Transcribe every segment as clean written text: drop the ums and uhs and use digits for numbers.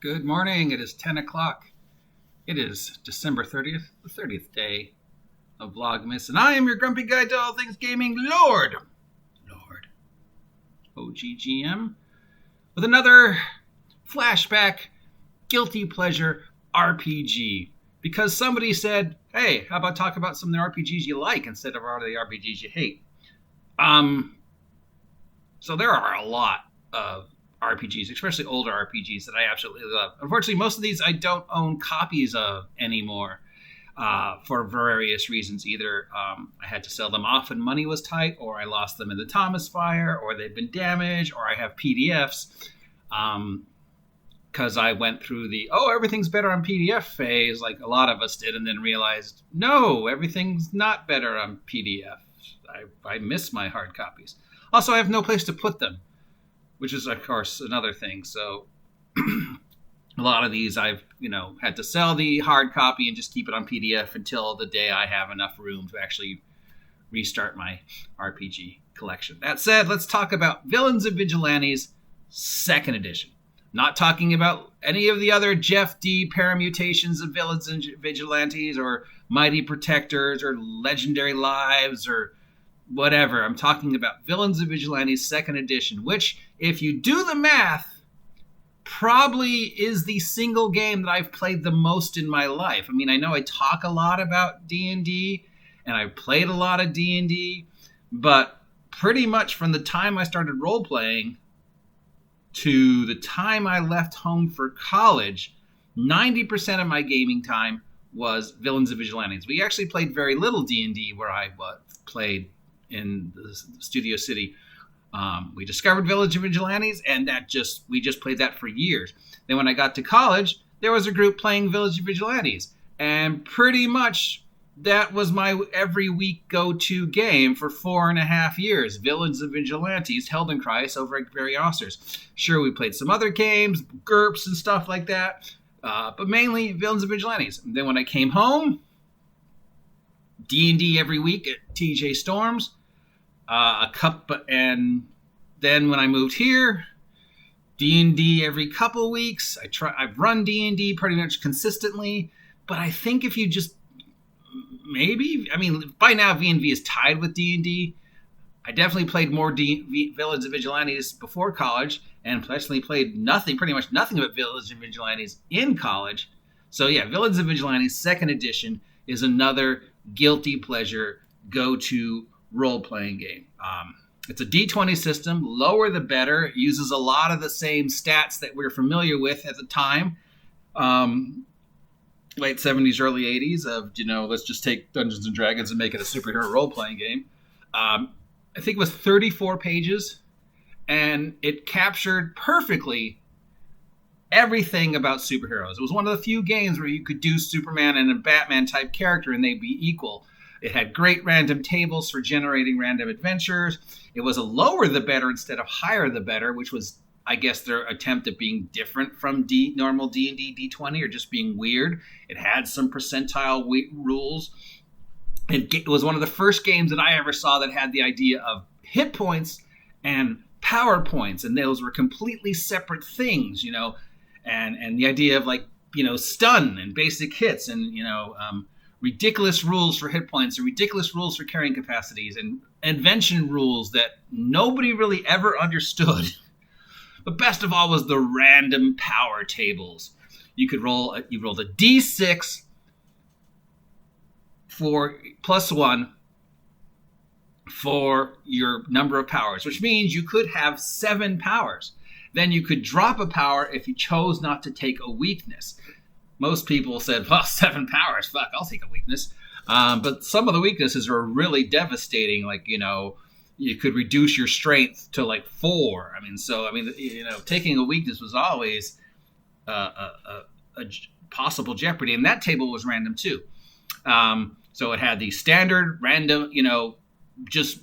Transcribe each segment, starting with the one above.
Good morning. It is 10 o'clock. It is December 30th, the 30th day of Vlogmas, and I am your grumpy guide to all things gaming, Lord OGGM, with another flashback guilty pleasure RPG. Because somebody said, hey, how about talk about some of the RPGs you like instead of all the RPGs you hate? So there are a lot of RPGs, especially older RPGs, that I absolutely love. Unfortunately, most of these I don't own copies of anymore for various reasons. Either I had to sell them off and money was tight, or I lost them in the Thomas Fire, or they've been damaged, or I have PDFs because I went through the, everything's better on PDF phase like a lot of us did, and then realized, no, everything's not better on PDF. I miss my hard copies. Also, I have no place to put them, which is, of course, another thing. So a lot of these I've, had to sell the hard copy and just keep it on PDF until the day I have enough room to actually restart my RPG collection. That said, let's talk about Villains and Vigilantes 2nd Edition. Not talking about any of the other Jeff D. permutations of Villains and Vigilantes or Mighty Protectors or Legendary Lives or whatever. I'm talking about Villains and Vigilantes 2nd Edition, which, if you do the math, probably is the single game that I've played the most in my life. I mean, I know I talk a lot about D&D, and I've played a lot of D&D, but pretty much from the time I started role-playing to the time I left home for college, 90% of my gaming time was Villains and Vigilantes. We actually played very little D&D where I played in the Studio City. We discovered Village of Vigilantes, and we just played that for years. Then when I got to college, there was a group playing Village of Vigilantes, and pretty much that was my every week go-to game for 4.5 years. Village of Vigilantes, Heldenkreis over at Barry Oster's. Sure, we played some other games, GURPS and stuff like that, but mainly Villains of Vigilantes. And then when I came home, D&D every week at TJ Storms. And then when I moved here, D&D every couple weeks. I've run D&D pretty much consistently, but I think if you just by now V&V is tied with D&D. I definitely played more Villains and Vigilantes before college, and personally played pretty much nothing but Villains and Vigilantes in college. So yeah, Villains and Vigilantes 2nd Edition is another guilty pleasure go-to role-playing game. It's a D20 system, lower the better. It uses a lot of the same stats that we're familiar with at the time. Late 70s, early 80s of, let's just take Dungeons & Dragons and make it a superhero role-playing game. I think it was 34 pages, and it captured perfectly everything about superheroes. It was one of the few games where you could do Superman and a Batman-type character, and they'd be equal. It had great random tables for generating random adventures. It was a lower the better instead of higher the better, which was, I guess, their attempt at being different from normal D&D D20 or just being weird. It had some percentile rules. It was one of the first games that I ever saw that had the idea of hit points and power points, and those were completely separate things, and the idea of stun and basic hits and, ridiculous rules for hit points and ridiculous rules for carrying capacities and invention rules that nobody really ever understood. But best of all was the random power tables. You rolled a D6 for +1 for your number of powers, which means you could have 7 powers. Then you could drop a power if you chose not to take a weakness. Most people said, well, 7 powers, fuck, I'll take a weakness. But some of the weaknesses are really devastating, you could reduce your strength to 4. Taking a weakness was always a possible jeopardy, and that table was random too. So it had the standard random, just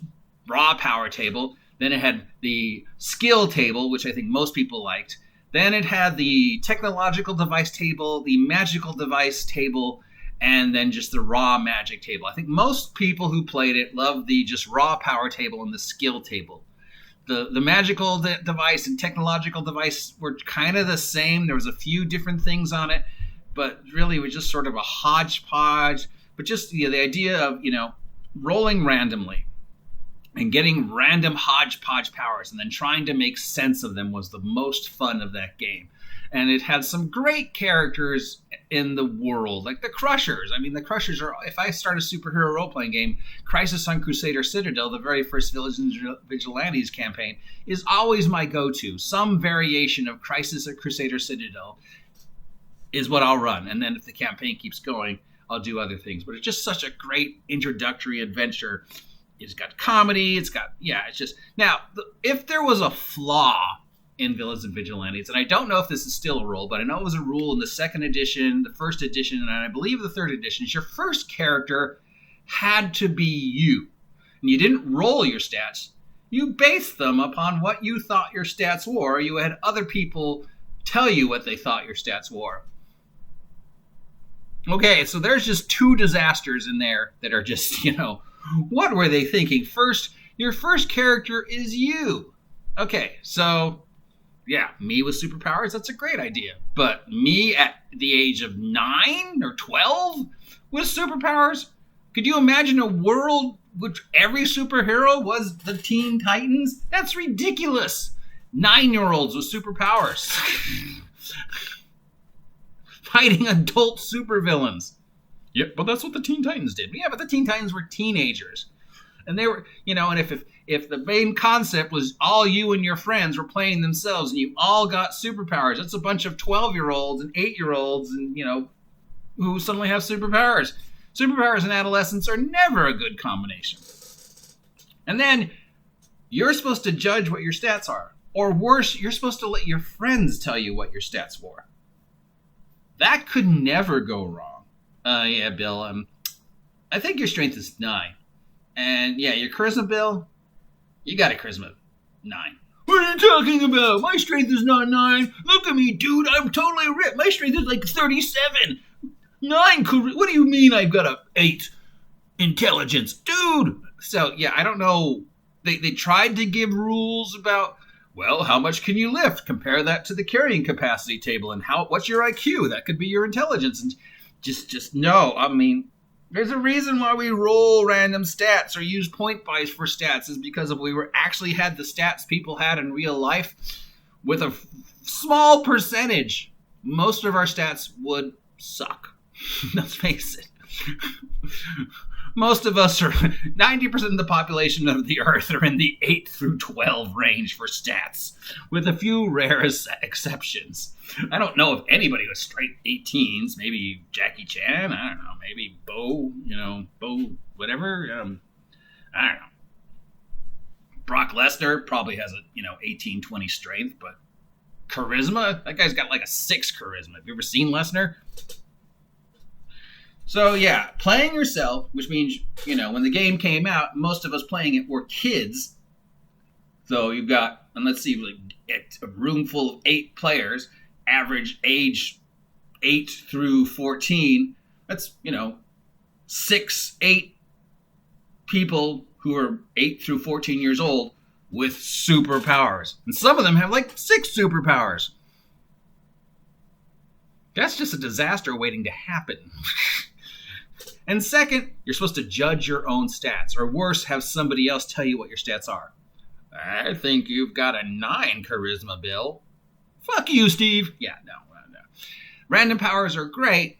raw power table. Then it had the skill table, which I think most people liked. Then it had the technological device table, the magical device table, and then just the raw magic table. I think most people who played it loved the just raw power table and the skill table. The magical device and technological device were kind of the same. There was a few different things on it, but really it was just sort of a hodgepodge. But just the idea of rolling randomly and getting random hodgepodge powers and then trying to make sense of them was the most fun of that game. And it had some great characters in the world, like the Crushers. I mean, the Crushers are, if I start a superhero role-playing game, Crisis on Crusader Citadel, the very first Vigilantes campaign, is always my go-to. Some variation of Crisis at Crusader Citadel is what I'll run. And then if the campaign keeps going, I'll do other things. But it's just such a great introductory adventure. It's got comedy. It's just... Now, if there was a flaw in Villains and Vigilantes, and I don't know if this is still a rule, but I know it was a rule in the second edition, the first edition, and I believe the third edition, is your first character had to be you. And you didn't roll your stats. You based them upon what you thought your stats were. You had other people tell you what they thought your stats were. Okay, so there's just two disasters in there that are just, what were they thinking? First, your first character is you. Okay, so... yeah, me with superpowers, that's a great idea. But me at the age of 9 or 12 with superpowers? Could you imagine a world which every superhero was the Teen Titans? That's ridiculous. 9-year-olds with superpowers. Fighting adult supervillains. Yep, but that's what the Teen Titans did. Yeah, but the Teen Titans were teenagers. And they were, and if the main concept was all you and your friends were playing themselves and you all got superpowers, that's a bunch of 12-year-olds and 8-year-olds and, who suddenly have superpowers. Superpowers in adolescence are never a good combination. And then you're supposed to judge what your stats are. Or worse, you're supposed to let your friends tell you what your stats were. That could never go wrong. Yeah, Bill, I think your strength is 9. And yeah, your charisma, Bill, you got a charisma 9. What are you talking about? My strength is not 9. Look at me, dude. I'm totally ripped. My strength is like 37. 9. What do you mean I've got a 8 intelligence? Dude. So yeah, I don't know. They tried to give rules about, well, how much can you lift? Compare that to the carrying capacity table. And what's your IQ? That could be your intelligence. And just no. I mean, there's a reason why we roll random stats or use point buys for stats, is because if we actually had the stats people had in real life with a small percentage, most of our stats would suck. Let's face it. Most of us are 90% of the population of the Earth are in the 8 through 12 range for stats, with a few rare exceptions. I don't know if anybody was straight 18s. Maybe Jackie Chan. I don't know. Maybe Bo. Bo whatever. I don't know. Brock Lesnar probably has a 18, 20 strength, but charisma. That guy's got like a 6 charisma. Have you ever seen Lesnar? So yeah, playing yourself, which means, when the game came out, most of us playing it were kids. So you've got, and let's see, like a room full of 8 players, average age 8 through 14. That's, 6, 8 people who are 8 through 14 years old with superpowers. And some of them have like 6 superpowers. That's just a disaster waiting to happen. And second, you're supposed to judge your own stats, or worse, have somebody else tell you what your stats are. I think you've got a 9 charisma, Bill. Fuck you, Steve. Yeah, no. Random powers are great,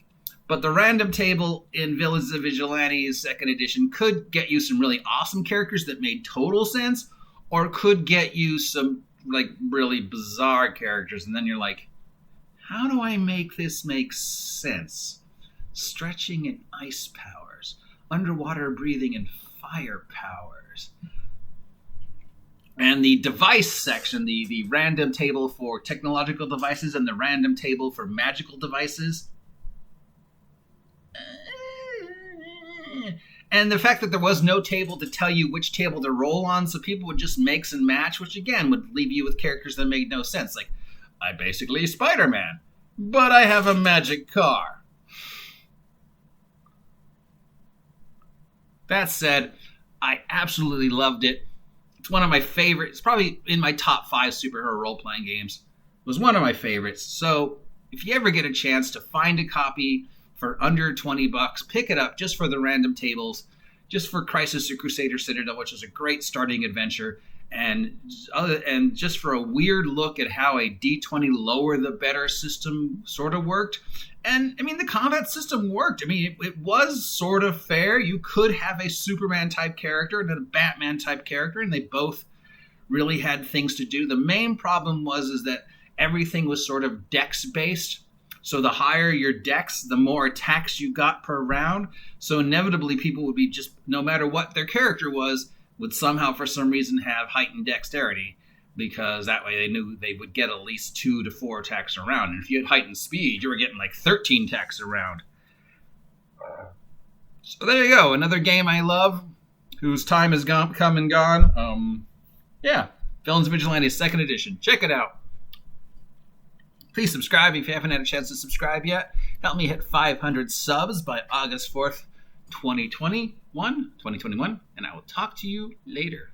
but the random table in Villains and Vigilantes 2nd edition could get you some really awesome characters that made total sense, or could get you some really bizarre characters, and then you're like, how do I make this make sense? Stretching and ice powers, underwater breathing and fire powers. And the device section, the random table for technological devices and the random table for magical devices. And the fact that there was no table to tell you which table to roll on, so people would just mix and match, which again would leave you with characters that made no sense. Like, I'm basically Spider-Man, but I have a magic car. That said, I absolutely loved it. It's one of my favorites. It's probably in my top 5 superhero role-playing games. It was one of my favorites. So if you ever get a chance to find a copy for under $20, pick it up just for the random tables, just for Crisis or Crusader Citadel, which is a great starting adventure, and just for a weird look at how a D20 lower the better system sort of worked. And I mean, the combat system worked. I mean, it was sort of fair. You could have a Superman type character and a Batman type character, and they both really had things to do. The main problem is that everything was sort of dex based. So the higher your dex, the more attacks you got per round. So inevitably people would be just, no matter what their character was, would somehow for some reason have heightened dexterity, because that way they knew they would get at least 2 to 4 attacks a round. And if you had heightened speed, you were getting like 13 attacks a round. So there you go. Another game I love, whose time has come and gone. Villains Vigilantes 2nd edition. Check it out. Please subscribe if you haven't had a chance to subscribe yet. Help me hit 500 subs by August 4th, 2021, and I will talk to you later.